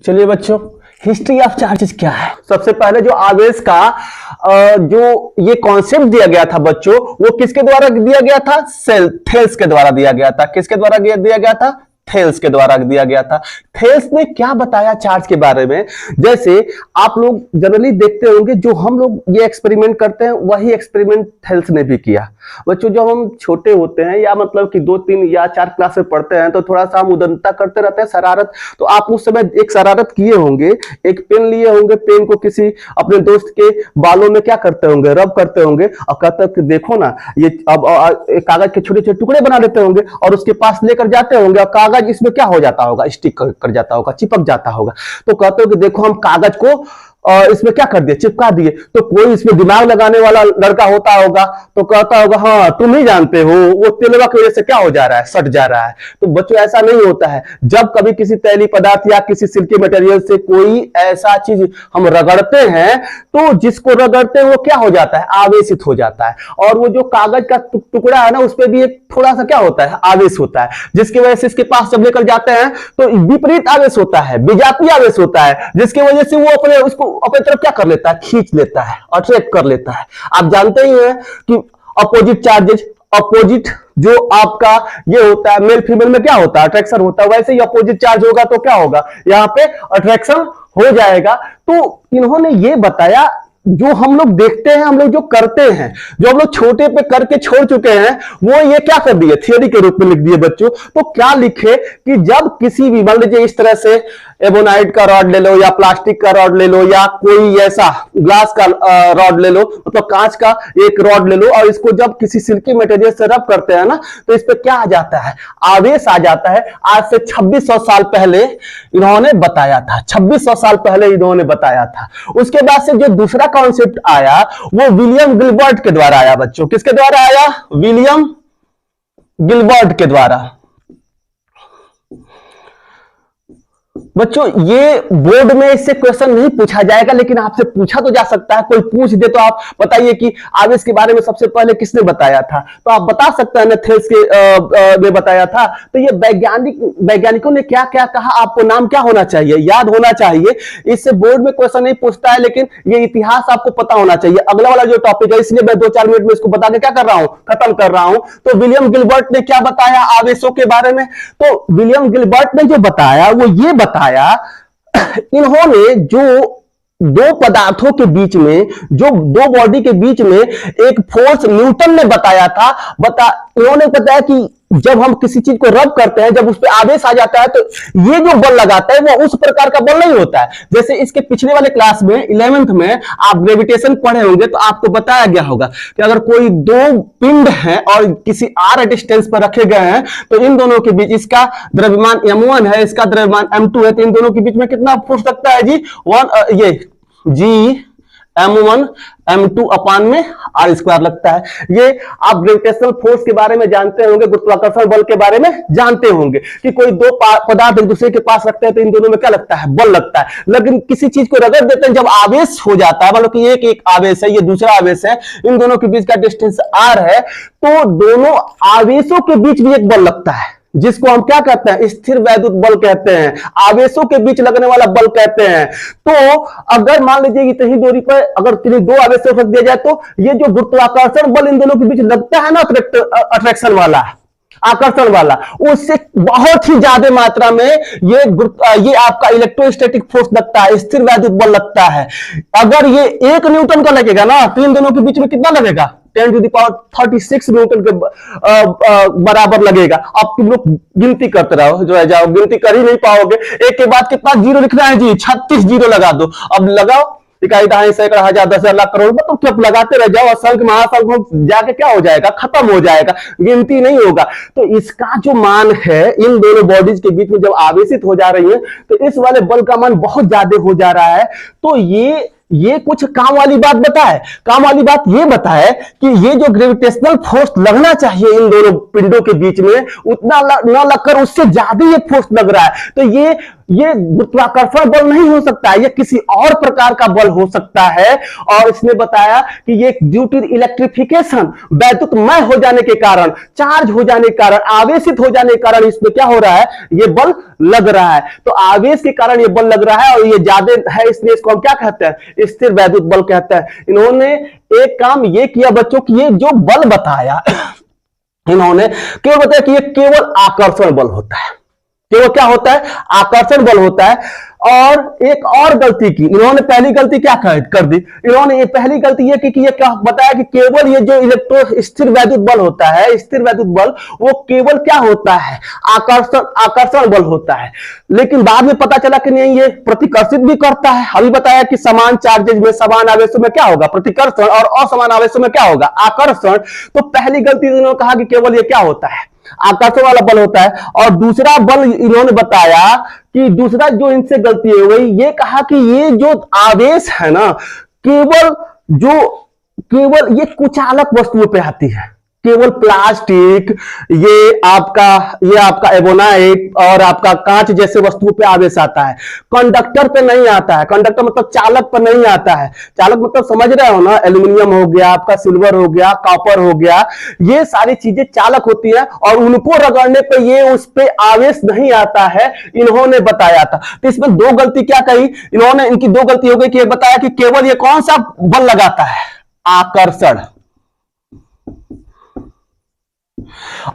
चलिए बच्चों, हिस्ट्री ऑफ चार्जेस क्या है। सबसे पहले जो आवेश का जो ये कॉन्सेप्ट दिया गया था बच्चों, वो किसके द्वारा दिया गया था, थेल्स के द्वारा दिया गया था। किसके द्वारा दिया गया था, थेल्स के द्वारा दिया गया था। थेल्स ने क्या बताया चार्ज के बारे में, जैसे आप लोग जनरली देखते होंगे जो हम लोग ये एक्सपेरिमेंट करते हैं, वही एक्सपेरिमेंट थेल्स ने भी किया। बच्चों जब हम छोटे होते हैं या मतलब कि 2, 3 या 4 क्लास में पढ़ते हैं, तो थोड़ा सा हम उदंता करते रहते हैं, शरारत। तो आप उस समय एक शरारत किए होंगे, एक पेन लिए होंगे, पेन को किसी अपने दोस्त के बालों में क्या करते होंगे, रब करते होंगे और कहते कि देखो ना ये, अब कागज के छोटे छोटे टुकड़े बना लेते होंगे और उसके पास लेकर जाते होंगे और कागज इसमें क्या हो जाता होगा, स्टिक कर जाता होगा, चिपक जाता होगा। तो कहते हो कि देखो हम कागज को इसमें क्या कर दिए, चिपका दिए। तो कोई इसमें दिमाग लगाने वाला लड़का होता होगा तो कहता होगा हाँ तुम ही जानते हो, वो तेलवा की वजह से क्या हो जा रहा है, सट जा रहा है। तो बच्चों ऐसा नहीं होता है। जब कभी किसी तैलीय पदार्थ या किसी सिल्की मटेरियल से कोई ऐसा चीज हम रगड़ते हैं, तो जिसको रगड़ते हैं वो क्या हो जाता है, आवेशित हो जाता है। और वो जो कागज का टुकड़ा है ना, उस पर भी एक थोड़ा सा क्या होता है, आवेश होता है, जिसकी वजह से इसके पास जब लेकर जाते हैं तो विपरीत आवेश होता है, विजातीय आवेश होता है, जिसकी वजह से वो अपने तरफ क्या कर लेता है, खींच लेता है, अट्रैक्ट कर लेता है। आप जानते ही हैं कि अपोजिट चार्जेज, अपोजिट जो आपका ये होता है, मेल फीमेल में क्या होता है, अट्रैक्शन होता है, वैसे ही अपोजिट चार्ज होगा तो क्या होगा, यहाँ पे अट्रैक्शन हो जाएगा। तो इन्होंने ये बताया, जो हम लोग देखते हैं, हम लोग जो करते हैं, जो हम लोग छोटे पे करके छोड़ चुके हैं, वो ये क्या कर दिए, थियोरी के रूप में लिख दिए बच्चों। तो क्या लिखे कि जब किसी भी, मान लीजिए इस तरह से एबोनाइट का रॉड ले लो या प्लास्टिक का रॉड ले लो या कोई ऐसा ग्लास का रॉड ले लो, मतलब कांच का एक रॉड ले लो, और इसको जब किसी सिल्की मटेरियल से रब करते हैं ना तो इस पे क्या आ जाता है, आवेश आ जाता है। आज से 2600 साल पहले इन्होंने बताया था, 2600 साल पहले इन्होंने बताया था। उसके बाद से जो दूसरा कॉन्सेप्ट आया वो विलियम गिलबर्ट के द्वारा आया बच्चों। किसके द्वारा आया? विलियम गिलबर्ट के द्वारा। बच्चों ये बोर्ड में इससे क्वेश्चन नहीं पूछा जाएगा, लेकिन आपसे पूछा तो जा सकता है। कोई पूछ दे तो आप बताइए कि आवेश के बारे में सबसे पहले किसने बताया था, तो आप बता सकते हैं नेथेल्स के ने बताया था। तो ये वैज्ञानिकों ने क्या क्या कहा, आपको नाम क्या होना चाहिए, याद होना चाहिए। इससे बोर्ड में क्वेश्चन नहीं पूछता है, लेकिन ये इतिहास आपको पता होना चाहिए। अगला वाला जो टॉपिक है, इसलिए मैं 2-4 मिनट में इसको बता के क्या कर रहा हूं, खत्म कर रहा हूं। तो विलियम गिलबर्ट ने क्या बताया आवेशों के बारे में? तो विलियम गिलबर्ट ने जो बताया वो ये बताया, इन्होंने जो दो पदार्थों के बीच में, जो दो बॉडी के बीच में एक फोर्स न्यूटन ने बताया था, इन्होंने बताया कि जब हम किसी चीज को रब करते हैं, जब उस पर आवेश आ जाता है, तो ये जो बल लगाता है वो उस प्रकार का बल नहीं होता है। जैसे इसके पिछले वाले क्लास में 11th में आप ग्रेविटेशन पढ़े होंगे तो आपको बताया गया होगा कि अगर कोई दो पिंड हैं और किसी r डिस्टेंस पर रखे गए हैं, तो इन दोनों के बीच, इसका द्रव्यमान m1 है, इसका द्रव्यमान m2 है, तो इन दोनों के बीच में कितना फोर्स लगता है जी? ये जी m1 m2 अपान में r² लगता है। ये आप ग्रेविटेशनल फोर्स के बारे में जानते होंगे, गुरुत्वाकर्षण बल के बारे में जानते होंगे कि कोई दो पदार्थ एक दूसरे के पास रखते हैं तो इन दोनों में क्या लगता है, बल लगता है। लेकिन किसी चीज को रगड़ देते हैं, जब आवेश हो जाता है, मतलब कि एक आवेश है, ये दूसरा आवेश है, इन दोनों के बीच का डिस्टेंस r है, तो दोनों आवेशों के बीच भी एक बल लगता है, जिसको हम क्या कहते हैं, स्थिर वैद्युत बल कहते हैं, आवेशों के बीच लगने वाला बल कहते हैं। तो अगर मान लीजिए इतनी दूरी पर अगर किन्हीं दो आवेशों रख दिया जाए, तो ये जो गुरुत्वाकर्षण बल इन दोनों के बीच लगता है ना, अट्रैक्शन वाला, आकर्षण वाला, उससे बहुत ही ज्यादा मात्रा में ये आपका इलेक्ट्रोस्टैटिक फोर्स लगता है, स्थिर वैद्युत बल लगता है। अगर ये 1 न्यूटन का लगेगा ना, तो इन दोनों के बीच में कितना लगेगा, 10⁻36 न्यूटन के बराबर लगेगा। अब तुम लोग गिनती करते रहो, जो है जाओ, गिनती कर ही नहीं पाओगे। एक के बाद कितना जीरो लिखना है जी, 36 जीरो लगा दो। अब लगाओ, इकाई, दहाई, सैकड़ा, हजार, 10,000, लाख, करोड़, मतलब क्या लगाते रह जाओ, असंख्य महासंख्य जाके क्या हो जाएगा, खत्म हो जाएगा, गिनती नहीं होगा। तो इसका जो मान है, इन दोनों बॉडीज के बीच में जब आवेशित हो जा रही है, तो इस वाले बल का मान बहुत ज्यादा हो जा रहा है। तो ये कुछ काम वाली बात बताए, काम वाली बात ये बताए कि ये जो ग्रेविटेशनल फोर्स लगना चाहिए इन दोनों पिंडों के बीच में, उतना न लगकर उससे ज्यादा ये फोर्स लग रहा है। तो ये गुरुत्वाकर्षण बल नहीं हो सकता है, ये किसी और प्रकार का बल हो सकता है। और इसने बताया कि ये ड्यू टू इलेक्ट्रिफिकेशन, वैद्युतमय हो जाने के कारण, चार्ज हो जाने के कारण, आवेशित हो जाने के कारण इसमें क्या हो रहा है, ये बल लग रहा है। तो आवेश के कारण ये बल लग रहा है और ये ज्यादा है, इसलिए इसको हम क्या कहते हैं, स्थिर वैद्युत बल कहते हैं। इन्होंने एक काम ये किया बच्चों की, ये जो बल बताया इन्होंने केवल बताया कि ये केवल आकर्षण बल होता है, केवल क्या होता है, आकर्षण बल होता है। और एक और गलती की इन्होंने, पहली गलती क्या कर दी इन्होंने, ये पहली गलती ये की कि ये क्या बताया कि केवल ये जो स्थिर वैद्युत बल होता है, स्थिर वैद्युत बल, वो केवल क्या होता है, आकर्षण बल होता है। लेकिन बाद में पता चला कि नहीं, ये प्रतिकर्षित भी करता है। अभी बताया कि समान चार्जेज में, समान आवेशों में क्या होगा, प्रतिकर्षण, और असमान आवेशों में क्या होगा, आकर्षण। तो पहली गलती इन्होंने कहा कि केवल ये क्या होता है, आकर्षण वाला बल होता है। और दूसरा बल इन्होंने बताया कि दूसरा जो इनसे गलती हो गई, ये कहा कि ये जो आवेश है ना, केवल ये कुचालक वस्तुओं पे आती है, केवल प्लास्टिक, ये आपका एबोनाइट और आपका कांच जैसे वस्तुओं पे आवेश आता है, कंडक्टर पे नहीं आता है। कंडक्टर मतलब चालक पर नहीं आता है। चालक मतलब समझ रहे हो ना, एल्यूमिनियम हो गया, आपका सिल्वर हो गया, कॉपर हो गया, ये सारी चीजें चालक होती है और उनको रगड़ने पे ये उस पे आवेश नहीं आता है, इन्होंने बताया था। तो इसमें दो गलती क्या कही इन्होंने, इनकी दो गलती हो गई कि ये बताया कि केवल ये कौन सा बल लगाता है, आकर्षण।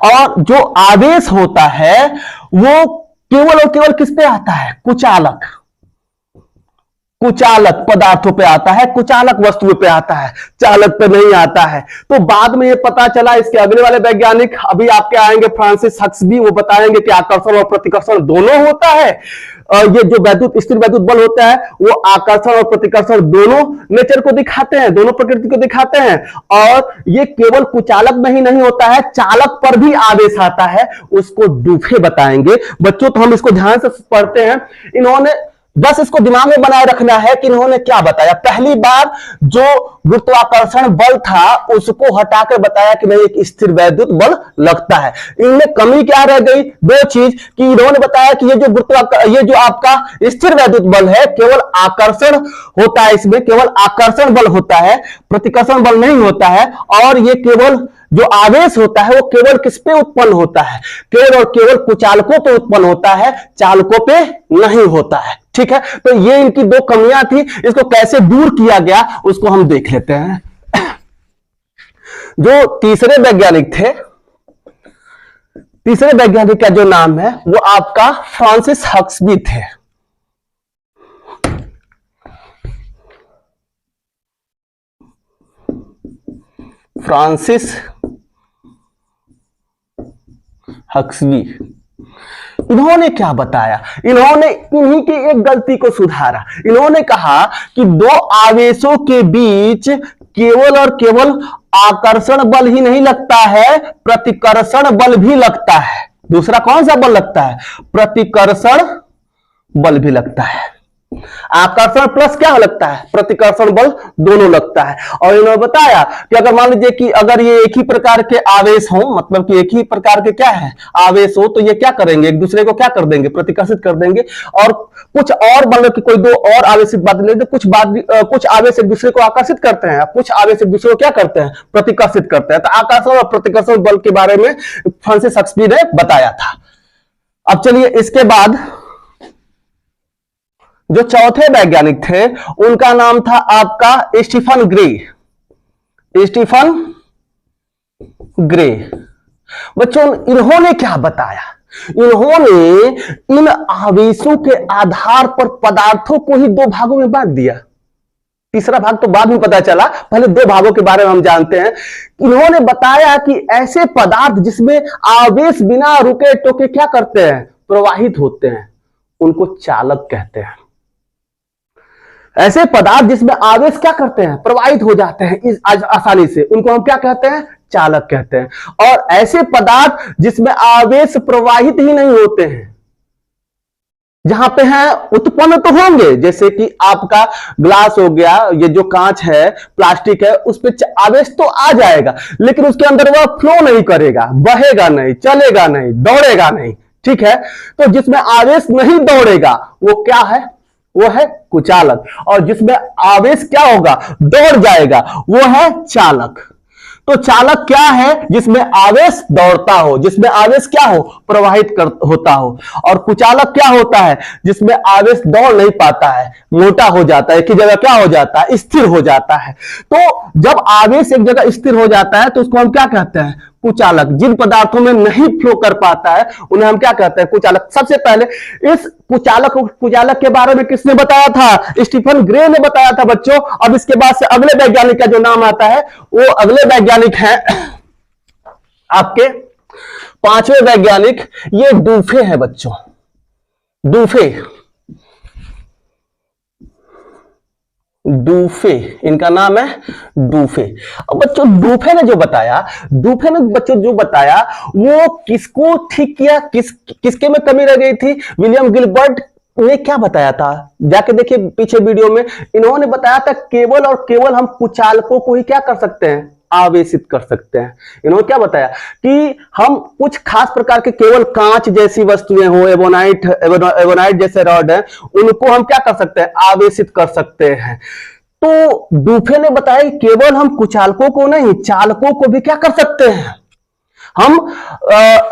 और जो आवेश होता है वो केवल और केवल किस पे आता है, कुचालक। कुचालक पदार्थों पे आता है, कुचालक वस्तुओं पे आता है, चालक पे नहीं आता है। तो बाद में ये पता चला, इसके अगले वाले वैज्ञानिक अभी आपके आएंगे फ्रांसिस हक्सबी, वो बताएंगे कि आकर्षण और प्रतिकर्षण दोनों होता है। ये जो वैद्युत स्थिर वैद्युत बल होता है वो आकर्षण और प्रतिकर्षण दोनों नेचर को दिखाते हैं, दोनों प्रकृति को दिखाते हैं। और ये केवल कुचालक में ही नहीं होता है, चालक पर भी आवेश आता है, उसको डूफे बताएंगे बच्चों। तो हम इसको ध्यान से पढ़ते हैं। इन्होंने बस इसको दिमाग में बनाए रखना है कि इन्होंने क्या बताया। पहली बार जो गुरुत्वाकर्षण बल था उसको हटाकर बताया कि नहीं एक स्थिर वैद्युत बल लगता है। इनमें कमी क्या रह गई, दो चीज, कि इन्होंने बताया कि ये जो आपका स्थिर वैद्युत बल है केवल आकर्षण होता है, इसमें केवल आकर्षण बल होता है, प्रतिकर्षण बल नहीं होता है। और ये केवल जो आवेश होता है वो केवल किस पे उत्पन्न होता है, केवल और केवल कुचालकों पे उत्पन्न होता है, चालकों पे नहीं होता है। ठीक है, तो ये इनकी दो कमियां थी, इसको कैसे दूर किया गया उसको हम देख लेते हैं। जो तीसरे वैज्ञानिक थे, तीसरे वैज्ञानिक का जो नाम है वो आपका फ्रांसिस हक्सबी थे। फ्रांसिस हक्सबी। इन्होंने क्या बताया, इन्होंने इन्हीं की एक गलती को सुधारा। इन्होंने कहा कि दो आवेशों के बीच केवल और केवल आकर्षण बल ही नहीं लगता है, प्रतिकर्षण बल भी लगता है। दूसरा कौन सा बल लगता है, प्रतिकर्षण बल भी लगता है। आकर्षण प्लस क्या लगता है, प्रतिकर्षण बल दोनों लगता है। और इन्होंने बताया कि अगर मान लीजिए कि अगर ये एक ही प्रकार के आवेश हो, मतलब कि एक ही प्रकार के क्या है आवेश हो, तो ये क्या करेंगे, एक दूसरे को क्या कर देंगे, प्रतिकर्षित कर देंगे। और कुछ और मतलब कि कोई दो और आवेशित बात ले, कुछ आवेश एक दूसरे को आकर्षित करते हैं, कुछ आवेश एक दूसरे को क्या करते हैं, प्रतिकर्षित करते हैं। तो आकर्षण और प्रतिकर्षण बल के बारे में फ्रांसिस हक्सबी ने बताया था। अब चलिए इसके बाद जो चौथे वैज्ञानिक थे उनका नाम था आपका स्टीफन ग्रे। Stephen grey. बच्चों इन्होंने क्या बताया, इन्होंने इन आवेशों के आधार पर पदार्थों को ही दो भागों में बांट दिया। तीसरा भाग तो बाद में पता चला, पहले दो भागों के बारे में हम जानते हैं। इन्होंने बताया कि ऐसे पदार्थ जिसमें आवेश बिना रुके टोके क्या करते हैं, प्रवाहित होते हैं, उनको चालक कहते हैं। ऐसे पदार्थ जिसमें आवेश क्या करते हैं, प्रवाहित हो जाते हैं इस आसानी से, उनको हम क्या कहते हैं, चालक कहते हैं। और ऐसे पदार्थ जिसमें आवेश प्रवाहित ही नहीं होते हैं, जहां पे हैं उत्पन्न तो होंगे, जैसे कि आपका ग्लास हो गया, ये जो कांच है, प्लास्टिक है, उस पे आवेश तो आ जाएगा, लेकिन उसके अंदर वह फ्लो नहीं करेगा, बहेगा नहीं, चलेगा नहीं, दौड़ेगा नहीं। ठीक है, तो जिसमें आवेश नहीं दौड़ेगा वो क्या है, वो है कुचालक। और जिसमें आवेश क्या होगा, दौड़ जाएगा, वो है चालक। तो चालक क्या है, जिसमें आवेश दौड़ता हो, जिसमें आवेश क्या हो, प्रवाहित होता हो। और कुचालक क्या होता है, जिसमें आवेश दौड़ नहीं पाता है, मोटा हो जाता है, एक ही जगह क्या हो जाता है, स्थिर हो जाता है। तो जब आवेश एक जगह स्थिर हो जाता है तो उसको हम क्या कहते हैं, कुचालक। जिन पदार्थों में नहीं फ्लो कर पाता है उन्हें हम क्या कहते हैं, कुचालक। सबसे पहले इस कुचालक के बारे में किसने बताया था, स्टीफन ग्रे ने बताया था बच्चों। अब इसके बाद से अगले वैज्ञानिक का जो नाम आता है वो अगले वैज्ञानिक हैं आपके पांचवें वैज्ञानिक, ये डूफे हैं बच्चों। डूफे इनका नाम है, डूफे। अब बच्चों डूफे ने जो बताया वो किसको ठीक किया, किसके में कमी रह गई थी, विलियम गिलबर्ट ने क्या बताया था, जाके देखिए पीछे वीडियो में। इन्होंने बताया था केवल और केवल हम कुचालकों को ही क्या कर सकते हैं, आवेशित कर सकते हैं। इन्होंने क्या बताया कि हम कुछ खास प्रकार के केवल कांच जैसी वस्तुएं हो, एवोनाइट जैसे रॉड है, उनको हम क्या कर सकते हैं, आवेशित कर सकते हैं। तो डूफे ने बताया कि केवल हम कुचालकों को नहीं, चालकों को भी क्या कर सकते हैं, हम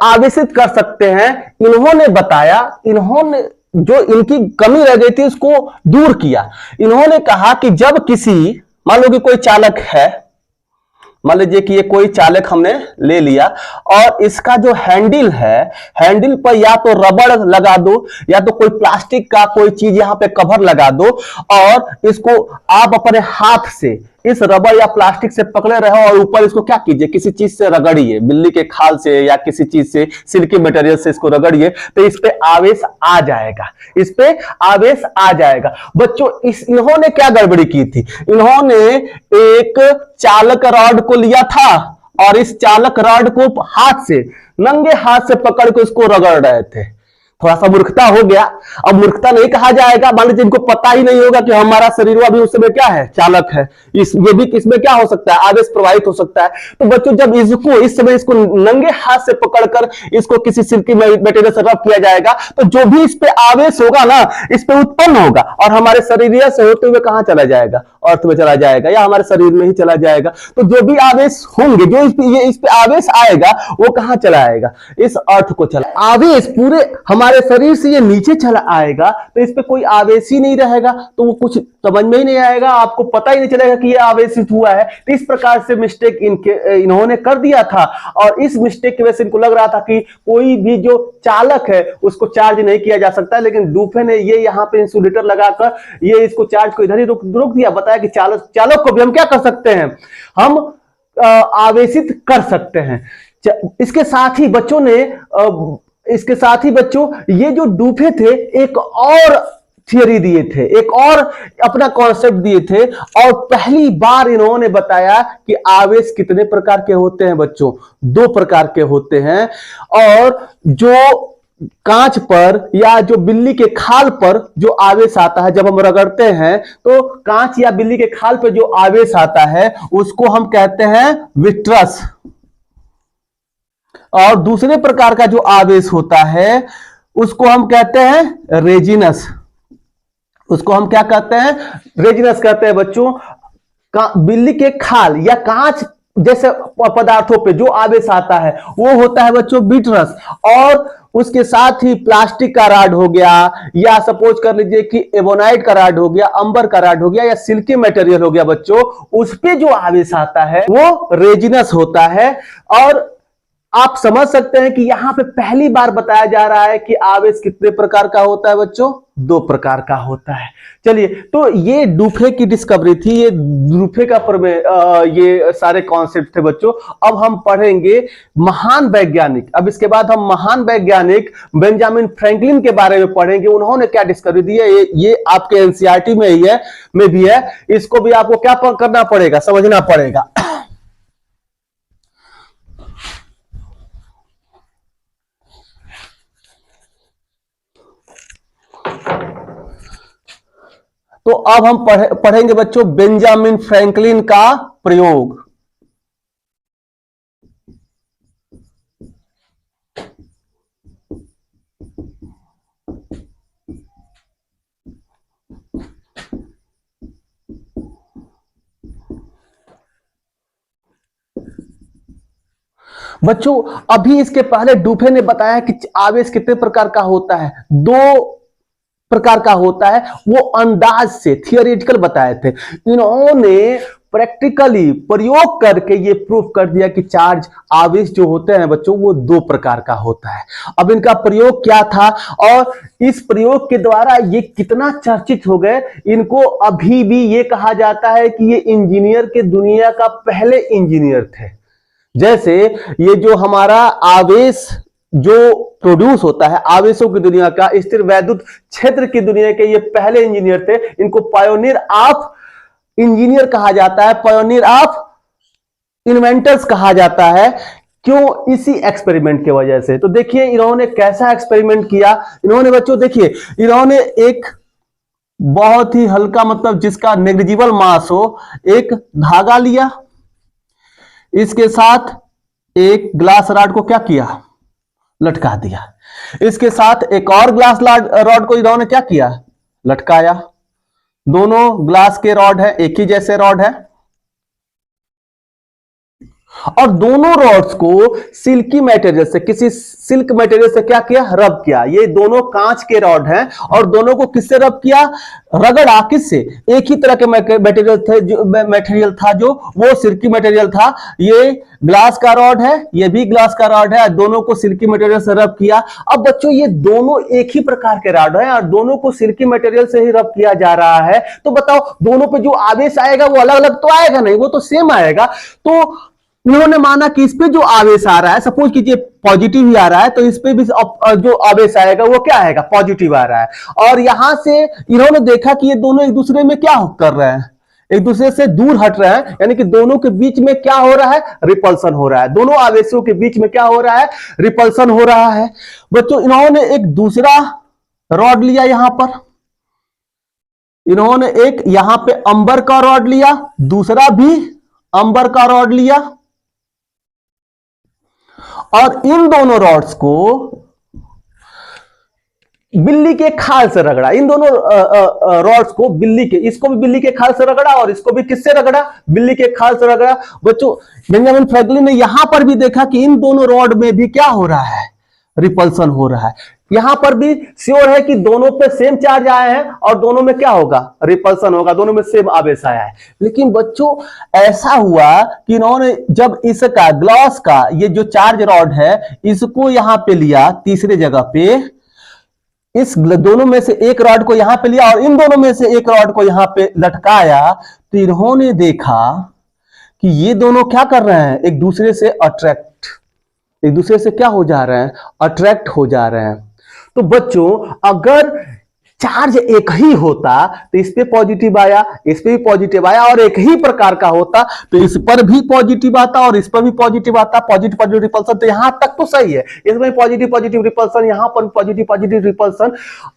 आवेशित कर सकते हैं। इन्होंने बताया, इन्होंने जो इनकी कमी रह गई थी उसको दूर किया। इन्होंने कहा कि जब किसी, मान लो कि कोई चालक है, मान लीजिए कि ये कोई चालक हमने ले लिया और इसका जो हैंडल है, हैंडल पर या तो रबड़ लगा दो या तो कोई प्लास्टिक का कोई चीज यहां पे कवर लगा दो और इसको आप अपने हाथ से इस रबड़ या प्लास्टिक से पकड़े रहो और ऊपर इसको क्या कीजिए, किसी चीज से रगड़िए, बिल्ली के खाल से या किसी चीज से, सिल्की मटेरियल से इसको रगड़िए तो इस पे आवेश आ जाएगा, इस पे आवेश आ जाएगा। बच्चों इन्होंने क्या गड़बड़ी की थी, इन्होंने एक चालक रॉड को लिया था और इस चालक रॉड को हाथ से, नंगे हाथ से पकड़ के उसको रगड़ रहे थे। थोड़ा सा मूर्खता हो गया। अब मूर्खता नहीं कहा जाएगा, मान लीजिए इनको पता ही नहीं होगा कि हमारा शरीर अभी उस समय क्या है, चालक है, ये भी इसमें क्या हो सकता है, आवेश प्रवाहित हो सकता है। तो बच्चों जब इसको इस समय इसको नंगे हाथ से पकड़कर इसको किसी सिल्की मटेरियल से रब किया जाएगा तो जो भी इस पे आवेश होगा ना, इस पे उत्पन्न होगा और हमारे शरीर से होते हुए कहां चला जाएगा, अर्थ में चला जाएगा या हमारे शरीर में ही चला जाएगा। तो जो भी आवेश होंगे, जो इस पे आवेश आएगा वो कहां चला आएगा, इस अर्थ को चला। आवेश पूरे हमारे शरीर से ये नीचे चला आएगा तो इस पे कोई आवेश ही नहीं रहेगा, तो वो कुछ समझ में ही नहीं आएगा, आपको पता ही नहीं चलेगा कि ये आवेशित हुआ है। तो इस प्रकार से मिस्टेक इन्होंने कर दिया था और इस मिस्टेक की वजह से इनको लग रहा था कि कोई भी जो चालक है उसको चार्ज नहीं किया जा सकता, लेकिन डूफे ने ये यहाँ पे इंसुलेटर लगाकर ये इसको चार्ज को इधर ही रोक दिया। बताया कि चालक को भी हम क्या कर सकते हैं, हम आवेशित कर सकते हैं। इसके साथ ही बच्चों ये जो डूफे थे एक और थियरी दिए थे, एक और अपना कॉन्सेप्ट दिए थे और पहली बार इन्होंने बताया कि आवेश कितने प्रकार के होते हैं बच्चों, 2 प्रकार के होते हैं। और जो कांच पर या जो बिल्ली के खाल पर जो आवेश आता है, जब हम रगड़ते हैं तो कांच या बिल्ली के खाल पर जो आवेश आता है उसको हम कहते हैं विट्रस। और दूसरे प्रकार का जो आवेश होता है उसको हम कहते हैं रेजिनस। उसको हम क्या कहते हैं, रेजिनस कहते हैं बच्चों। बिल्ली के खाल या कांच जैसे पदार्थों पे जो आवेश आता है वो होता है बच्चों विट्रस। और उसके साथ ही प्लास्टिक का राड हो गया या सपोज कर लीजिए कि एबोनाइट का राड हो गया, अंबर का राड हो गया या सिल्की मटेरियल हो गया बच्चों, उस पे जो आवेश आता है वो रेजिनस होता है। और आप समझ सकते हैं कि यहां पे पहली बार बताया जा रहा है कि आवेश कितने प्रकार का होता है बच्चों, 2 प्रकार का होता है। चलिए, तो ये डूफे की डिस्कवरी थी, ये डूफे का ये सारे कॉन्सेप्ट थे बच्चों। अब हम पढ़ेंगे महान वैज्ञानिक, अब इसके बाद हम महान वैज्ञानिक बेंजामिन फ्रैंकलिन के बारे में पढ़ेंगे। उन्होंने क्या डिस्कवरी दी है, ये आपके एनसीईआरटी में ही है, में भी है। इसको भी आपको क्या करना पड़ेगा, समझना पड़ेगा। तो अब हम पढ़ेंगे बच्चों बेंजामिन फ्रैंकलिन का प्रयोग। बच्चों अभी इसके पहले डूफे ने बताया कि आवेश कितने प्रकार का होता है, 2 प्रकार का होता है। वो अंदाज से थियोरेटिकल बताए थे। इन्होंने प्रैक्टिकली प्रयोग करके ये प्रूफ कर दिया कि चार्ज आवेश जो होते हैं बच्चों वो 2 प्रकार का होता है। अब इनका प्रयोग क्या था और इस प्रयोग के द्वारा ये कितना चर्चित हो गए, इनको अभी भी ये कहा जाता है कि ये इंजीनियर के दुनिया का पहले इंजीनियर थे। जैसे ये जो हमारा आवेश जो प्रोड्यूस होता है, आवेशों की दुनिया का, स्थिर वैद्युत क्षेत्र की दुनिया के ये पहले इंजीनियर थे। इनको पायोनियर ऑफ इंजीनियर कहा जाता है, पायोनियर ऑफ इन्वेंटर्स कहा जाता है। क्यों? इसी एक्सपेरिमेंट की वजह से। तो देखिए इन्होंने कैसा एक्सपेरिमेंट किया। इन्होंने बच्चों देखिए, इन्होंने एक बहुत ही हल्का, मतलब जिसका नेग्लिजिबल मास हो, एक धागा लिया, इसके साथ एक ग्लास रॉड को क्या किया, लटका दिया। इसके साथ एक और ग्लास रॉड को इन्होंने क्या किया, लटकाया। दोनों ग्लास के रॉड है, एक ही जैसे रॉड है। और दोनों रॉड्स को सिल्की मटेरियल से, किसी सिल्क मटेरियल से क्या किया, रब किया। ये दोनों कांच के रॉड हैं और दोनों को किससे रब किया, रगड़ा। किससे, एक ही तरह के मटेरियल था जो वो सिल्की मटेरियल था। ये ग्लास का रॉड है, ये भी ग्लास का रॉड है, दोनों को सिल्की मटेरियल से रब किया। अब बच्चों ये दोनों एक ही प्रकार के रॉड हैं और दोनों को सिल्की मटेरियल से ही रब किया जा रहा है। तो बताओ दोनों पे जो आवेश आएगा वो अलग अलग तो आएगा नहीं, वो तो सेम आएगा। तो उन्होंने माना कि इस पे जो आवेश आ रहा है, सपोज कीजिए पॉजिटिव ही आ रहा है, तो इस पे भी जो आवेश आएगा वो क्या आएगा, पॉजिटिव आ रहा है। और यहां से इन्होंने देखा कि ये दोनों एक दूसरे में क्या कर रहे हैं, एक दूसरे से दूर हट रहे हैं, यानी कि दोनों के बीच में क्या हो रहा है, रिपल्सन हो रहा है। दोनों आवेशों के बीच में क्या हो रहा है, रिपल्सन हो रहा है। बच्चों इन्होंने एक दूसरा रॉड लिया, यहां पर इन्होंने एक यहां पे अंबर का रॉड लिया, दूसरा भी अंबर का रॉड लिया और इन दोनों रॉड्स को बिल्ली के खाल से रगड़ा। इन दोनों रॉड्स को बिल्ली के, इसको भी बिल्ली के खाल से रगड़ा और इसको भी किससे रगड़ा, बिल्ली के खाल से रगड़ा। बच्चों बेंजामिन फ्रैंकलिन ने यहां पर भी देखा कि इन दोनों रॉड में भी क्या हो रहा है, रिपल्सन हो रहा है। यहां पर भी श्योर है कि दोनों पे सेम चार्ज आए हैं और दोनों में क्या होगा, रिपल्सन होगा, दोनों में सेम आवेश आया है। लेकिन बच्चों ऐसा हुआ कि इन्होंने जब इसका ग्लास का ये जो चार्ज रॉड है इसको यहां पे लिया, तीसरे जगह पे इस दोनों में से एक रॉड को यहां पे लिया और इन दोनों में से एक रॉड को यहां पे लटकाया, तो इन्होंने देखा कि ये दोनों क्या कर रहे हैं, एक दूसरे से अट्रैक्ट, एक दूसरे से क्या हो जा रहे हैं, अट्रैक्ट हो जा रहे हैं। तो बच्चों अगर चार्ज एक ही होता तो इस पे पॉजिटिव आया, इस पे भी पॉजिटिव आया, और एक ही प्रकार का होता तो इस पर भी पॉजिटिव आता और इस पर भी पॉजिटिव आता, पॉजिटिव पॉजिटिव रिपल्सन। तो यहां तक तो सही है, इसमें पॉजिटिव पॉजिटिव रिपल्सन, यहां पर पॉजिटिव पॉजिटिव रिपल्सन।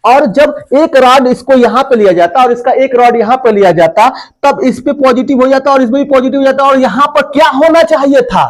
और जब एक रॉड इसको यहां पे लिया जाता और इसका एक रॉड यहां पे लिया जाता तब इस पे पॉजिटिव हो जाता और इसमें भी पॉजिटिव हो जाता, और यहां पर क्या होना चाहिए था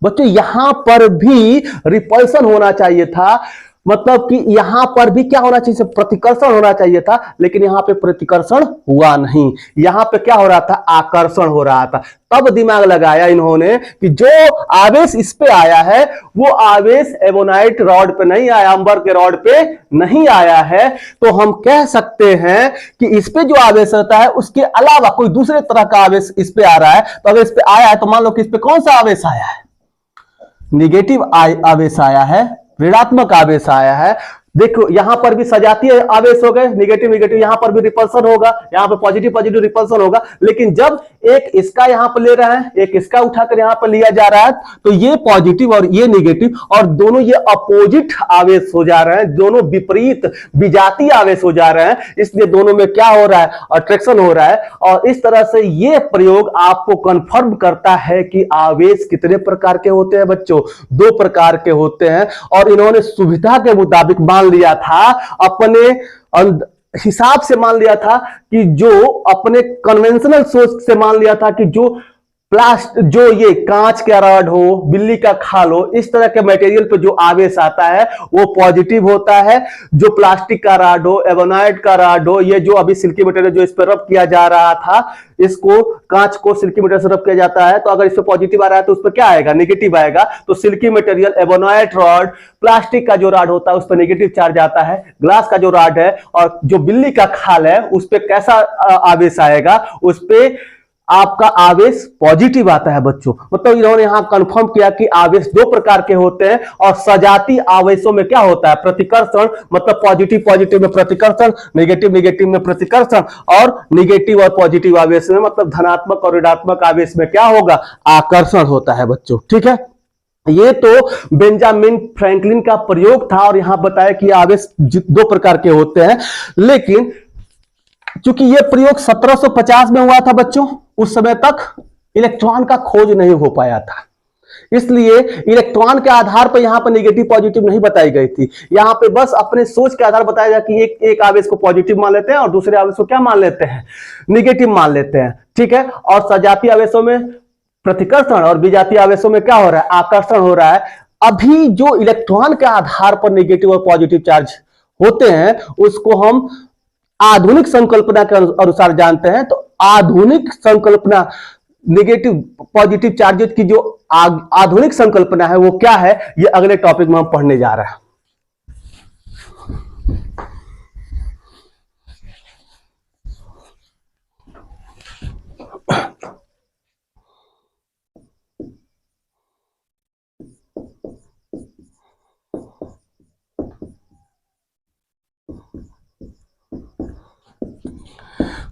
बच्चों, यहां पर भी रिपल्सन होना चाहिए था। मतलब कि यहां पर भी क्या होना चाहिए, प्रतिकर्षण होना चाहिए था, लेकिन यहां पे प्रतिकर्षण हुआ नहीं, यहां पे क्या हो रहा था, आकर्षण हो रहा था। तब दिमाग लगाया इन्होंने कि जो आवेश इस पे आया है वो आवेश एबोनाइट रॉड पे नहीं आया, अंबर के रॉड पे नहीं आया है। तो हम कह सकते हैं कि इस पे जो आवेश रहता है उसके अलावा कोई दूसरे तरह का आवेश इस पे आ रहा है। तो अगर इस पे आया है तो मान लो कि इस पे कौन सा आवेश आया है, निगेटिव आवेश आया है, ऋणात्मक आवेश आया है। देखो यहां पर भी सजातीय आवेश हो गए, निगेटिव निगेटिव, यहां पर भी रिपल्सन होगा, यहां पर पॉजिटिव पॉजिटिव रिपल्सन होगा। लेकिन जब एक इसका यहां पर ले रहा है, एक इसका उठाकर यहां पर लिया जा रहा है, तो ये पॉजिटिव और ये निगेटिव और दोनों ये अपोजिट आवेश हो जा रहे हैं, दोनों विपरीत विजातीय आवेश हो जा रहे हैं। इसलिए दोनों में क्या हो रहा है, अट्रैक्शन हो रहा है। और इस तरह से ये प्रयोग आपको कंफर्म करता है कि आवेश कितने प्रकार के होते हैं बच्चों, 2 प्रकार के होते हैं। और इन्होंने सुविधा के मुताबिक मान लिया था, अपने हिसाब से मान लिया था कि जो अपने कन्वेंशनल सोच से मान लिया था कि जो ये कांच का रॉड हो, बिल्ली का खाल हो, इस तरह के मटेरियल पे जो आवेश आता है वो पॉजिटिव होता है। जो प्लास्टिक का रॉड हो, एबोनाइट का रॉड हो, ये जो अभी सिल्की मटेरियल जो इस पर रब किया जा रहा था, इसको कांच को सिल्की मटेरियल से रब किया जाता है, तो अगर इस पे पॉजिटिव आ रहा है तो उस पर क्या आएगा, नेगेटिव आएगा। तो silky material, ebonite rod, plastic का जो रॉड होता है उस पर नेगेटिव चार्ज आता है, ग्लास का जो रॉड है और जो बिल्ली का खाल है उस पर कैसा आवेश आएगा, उस पर आपका आवेश पॉजिटिव आता है बच्चों। मतलब इन्होंने यहां कंफर्म किया कि आवेश 2 प्रकार के होते हैं और सजातीय आवेशों में क्या होता है, प्रतिकर्षण, मतलब पॉजिटिव पॉजिटिव में प्रतिकर्षण, नेगेटिव नेगेटिव में प्रतिकर्षण, और नेगेटिव और पॉजिटिव आवेश में मतलब धनात्मक और ऋणात्मक आवेश में क्या होगा, आकर्षण होता है बच्चों। ठीक है, ये तो बेंजामिन फ्रैंकलिन का प्रयोग था और यहां बताया कि आवेश 2 प्रकार के होते हैं। लेकिन चूंकि यह प्रयोग 1750 में हुआ था बच्चों, उस समय तक इलेक्ट्रॉन का खोज नहीं हो पाया था, इसलिए इलेक्ट्रॉन के आधार पर यहां पर नेगेटिव पॉजिटिव नहीं बताई गई थी। यहां पे बस अपने सोच के आधार बताया जाए कि एक आवेश को पॉजिटिव मान लेते हैं और दूसरे आवेश को क्या मान लेते हैं, नेगेटिव मान लेते हैं। ठीक है, और सजातीय आवेशों में प्रतिकर्षण और विजातीय आवेशों में क्या हो रहा है, आकर्षण हो रहा है। अभी जो इलेक्ट्रॉन के आधार पर नेगेटिव और पॉजिटिव चार्ज होते हैं उसको हम आधुनिक संकल्पना के अनुसार जानते हैं। तो आधुनिक संकल्पना नेगेटिव पॉजिटिव चार्जेस की जो आधुनिक संकल्पना है वो क्या है, ये अगले टॉपिक में हम पढ़ने जा रहे हैं।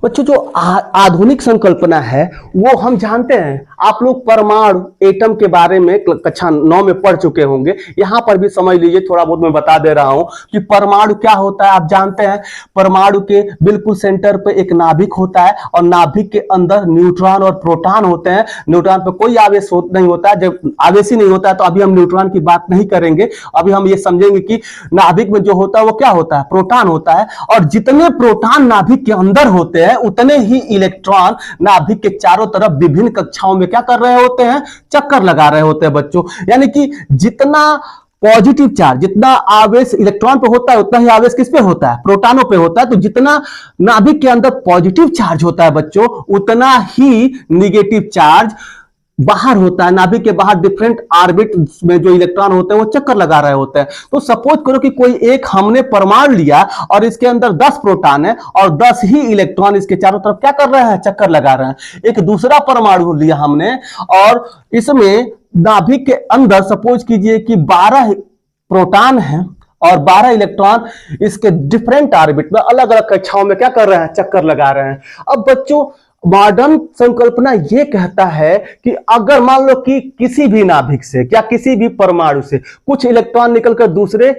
बच्चों जो आधुनिक संकल्पना है वो हम जानते हैं, आप लोग परमाणु एटम के बारे में कक्षा 9 में पढ़ चुके होंगे। यहां पर भी समझ लीजिए, थोड़ा बहुत मैं बता दे रहा हूं कि परमाणु क्या होता है। आप जानते हैं परमाणु के बिल्कुल सेंटर पे एक नाभिक होता है और नाभिक के अंदर न्यूट्रॉन और प्रोटॉन होते हैं। न्यूट्रॉन पे कोई आवेश नहीं होता है, जब आवेश ही नहीं होता है तो अभी हम न्यूट्रॉन की बात नहीं करेंगे। अभी हम ये समझेंगे कि नाभिक में जो होता है वो क्या होता है, प्रोटॉन होता है। और जितने प्रोटॉन नाभिक के अंदर होते हैं उतने ही इलेक्ट्रॉन नाभिक के चारों तरफ विभिन्न कक्षाओं में क्या कर रहे होते हैं, चक्कर लगा रहे होते हैं बच्चों। यानी कि जितना पॉजिटिव चार्ज, जितना आवेश इलेक्ट्रॉन पे होता है उतना ही आवेश किस पे होता है, प्रोटॉनों पे होता है। तो जितना नाभिक के अंदर पॉजिटिव चार्ज होता है बच्चों, उतना ही निगेटिव चार्ज बाहर होता है। नाभिक के बाहर डिफरेंट ऑर्बिट में जो इलेक्ट्रॉन होते हैं वो चक्कर लगा रहे होते हैं। तो सपोज करो कि कोई एक हमने परमाणु लिया और इसके अंदर 10 प्रोटॉन है और 10 ही इलेक्ट्रॉन इसके चारों तरफ क्या कर रहे हैं, चक्कर लगा रहे हैं। एक दूसरा परमाणु लिया हमने और इसमें नाभिक के अंदर सपोज कीजिए कि 12 प्रोटॉन है और 12 इलेक्ट्रॉन इसके डिफरेंट ऑर्बिट में अलग अलग कक्षाओं में क्या कर रहे हैं, चक्कर लगा रहे हैं। अब बच्चों मॉडर्न संकल्पना यह कहता है कि अगर मान लो कि किसी भी नाभिक से या किसी भी परमाणु से कुछ इलेक्ट्रॉन निकलकर दूसरे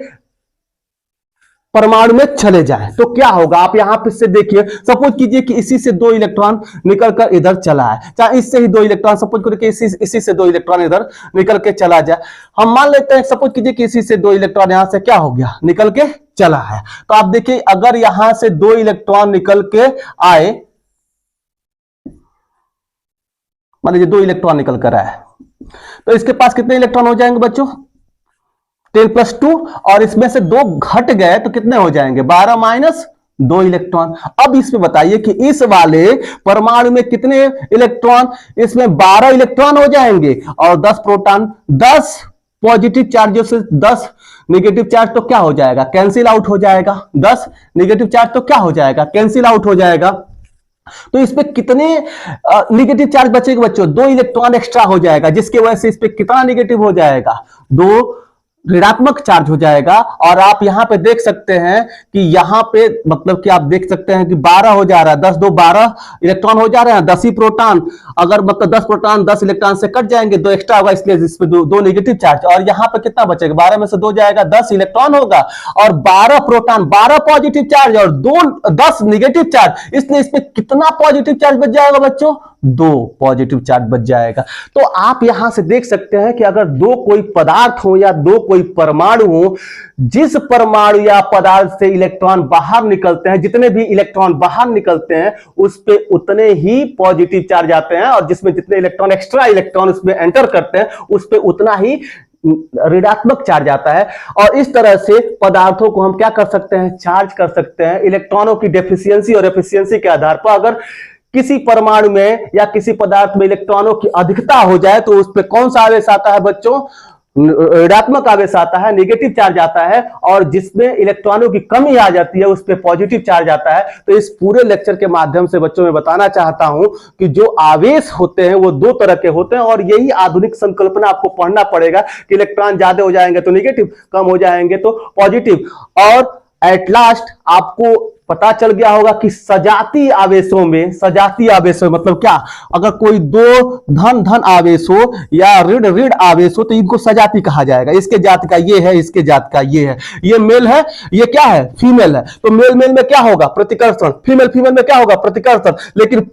परमाणु में चले जाए तो क्या होगा। आप यहां पर से देखिए, सपोज कीजिए कि इसी से 2 इलेक्ट्रॉन निकलकर इधर चला है, चाहे इससे ही 2 इलेक्ट्रॉन, सपोज करिए कि इसी से 2 इलेक्ट्रॉन इधर निकल के चला जाए। हम मान लेते हैं सपोज कीजिए कि इसी से 2 इलेक्ट्रॉन यहां से क्या हो गया, निकल के चला है। तो आप देखिए अगर यहां से 2 इलेक्ट्रॉन निकल के आए, मान लीजिए 2 इलेक्ट्रॉन निकल कर आए, तो इसके पास कितने इलेक्ट्रॉन हो जाएंगे बच्चों, 10 + 2, और इसमें से 2 घट गए तो कितने हो जाएंगे, 12 - 2 इलेक्ट्रॉन। अब इसमें बताइए कि इस वाले परमाणु में कितने इलेक्ट्रॉन, इसमें 12 इलेक्ट्रॉन हो जाएंगे और 10 प्रोटॉन, 10 पॉजिटिव चार्ज से 10 नेगेटिव चार्ज, तो क्या हो जाएगा, कैंसिल आउट हो जाएगा। 10 नेगेटिव चार्ज तो क्या हो जाएगा, कैंसिल आउट हो जाएगा। तो इस पे कितने नेगेटिव चार्ज बचेगा बच्चों, 2 इलेक्ट्रॉन एक्स्ट्रा हो जाएगा, जिसकी वजह से इस पे कितना नेगेटिव हो जाएगा, 2 ऋणात्मक चार्ज हो जाएगा। और आप यहां पे देख सकते हैं कि यहां पे मतलब कि आप देख सकते हैं कि 12 हो जा रहा है, 10 2 12 इलेक्ट्रॉन हो जा रहे हैं, 10 ही प्रोटॉन। अगर मतलब 10 प्रोटॉन 10 इलेक्ट्रॉन से कट जाएंगे, 2 एक्स्ट्रा होगा, इसलिए इस पे 2 नेगेटिव चार्ज। और यहां पे कितना बचेगा, 12 में से 2 जाएगा, 10 इलेक्ट्रॉन होगा और 12 प्रोटॉन, 12 पॉजिटिव चार्ज और 10 नेगेटिव चार्ज, इसलिए इस पे कितना पॉजिटिव चार्ज बच जाएगा बच्चों, 2 पॉजिटिव चार्ज बच जाएगा। तो आप यहां से देख सकते हैं कि अगर 2 कोई पदार्थ हो या 2 कोई परमाणु हो, जिस परमाणु या पदार्थ से इलेक्ट्रॉन बाहर निकलते हैं, जितने भी इलेक्ट्रॉन बाहर निकलते हैं उस पे उतने ही पॉजिटिव चार्ज आते हैं, और जिसमें जितने इलेक्ट्रॉन एक्स्ट्रा इलेक्ट्रॉन उसमें एंटर करते हैं उस पे उतना ही ऋणात्मक चार्ज आता है। और इस तरह से पदार्थों को हम क्या कर सकते हैं, चार्ज कर सकते हैं। इलेक्ट्रॉनों की डेफिशिएंसी और एफिशिएंसी के आधार पर अगर किसी परमाणु में या किसी पदार्थ में इलेक्ट्रॉनों की अधिकता हो जाए तो उस पर कौन सा आवेश आता है बच्चों, ऋणात्मक आवेश आता है, नेगेटिव चार्ज आता है। और जिसमें इलेक्ट्रॉनों की कमी आ जाती है उस पर पॉजिटिव चार्ज आता है। तो इस पूरे लेक्चर के माध्यम से बच्चों में बताना चाहता हूं कि जो आवेश होते हैं वो 2 तरह के होते हैं, और यही आधुनिक संकल्पना आपको पढ़ना पड़ेगा कि इलेक्ट्रॉन ज्यादा हो जाएंगे तो नेगेटिव, कम हो जाएंगे तो पॉजिटिव। और एट लास्ट आपको पता चल गया होगा कि सजातीय आवेशों में, सजातीय आवेश मतलब क्या, अगर कोई 2 धन धन आवेश हो या ऋण ऋण आवेश हो तो इनको सजाती कहा जाएगा। इसके जात का ये है, इसके जात का ये है, ये मेल है, ये क्या है, फीमेल है। तो मेल मेल में क्या होगा, प्रतिकर्षण, फीमेल फीमेल में क्या होगा, प्रतिकर्षण। लेकिन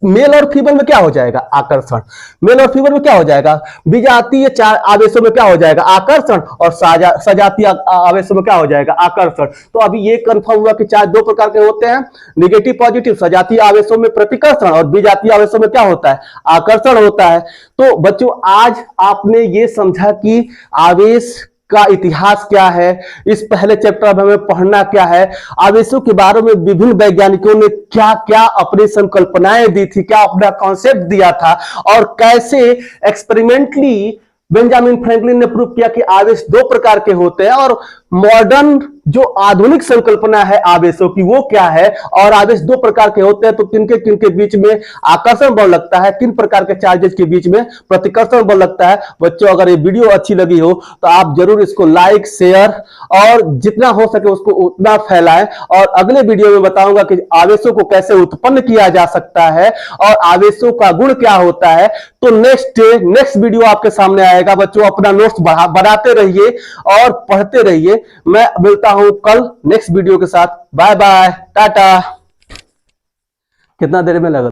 मेल और फीमेल में क्या हो जाएगा, आकर्षण। मेल और फीमेल में क्या हो जाएगा, विजातीय आवेशों में क्या हो जाएगा, आकर्षण, और सजातीय आवेशों में क्या हो जाएगा, आकर्षण। तो अभी ये कंफर्म हुआ कि चार्ज 2 प्रकार के होते हैं, नेगेटिव पॉजिटिव। सजातीय आवेशों में प्रतिकर्षण और विजातीय आवेशों में क्या होता है, आकर्षण होता है। तो बच्चों आज आपने ये समझा कि आवेश का इतिहास क्या है, इस पहले चैप्टर में हमें पढ़ना क्या है, आवेशों के बारे में विभिन्न वैज्ञानिकों ने क्या क्या अपनी संकल्पनाएं दी थी, क्या अपना कॉन्सेप्ट दिया था, और कैसे एक्सपेरिमेंटली बेंजामिन फ्रैंकलिन ने प्रूव किया कि आवेश दो प्रकार के होते हैं, और मॉडर्न जो आधुनिक संकल्पना है आवेशों की वो क्या है, और आवेश दो प्रकार के होते हैं तो किनके किनके बीच में आकर्षण बल लगता है, किन प्रकार के चार्जेस के बीच में प्रतिकर्षण बल लगता है। बच्चों, अगर ये वीडियो अच्छी लगी हो तो आप जरूर इसको लाइक, शेयर और जितना हो सके उसको उतना फैलाएं, और अगले वीडियो में बताऊंगा कि आवेशों को कैसे उत्पन्न किया जा सकता है और आवेशों का गुण क्या होता है। तो नेक्स्ट वीडियो आपके सामने आएगा। बच्चों, अपना नोट्स बनाते रहिए और पढ़ते रहिए। मैं मिलता हूं कल नेक्स्ट वीडियो के साथ। Bye bye, tata. कितना देर में लगा?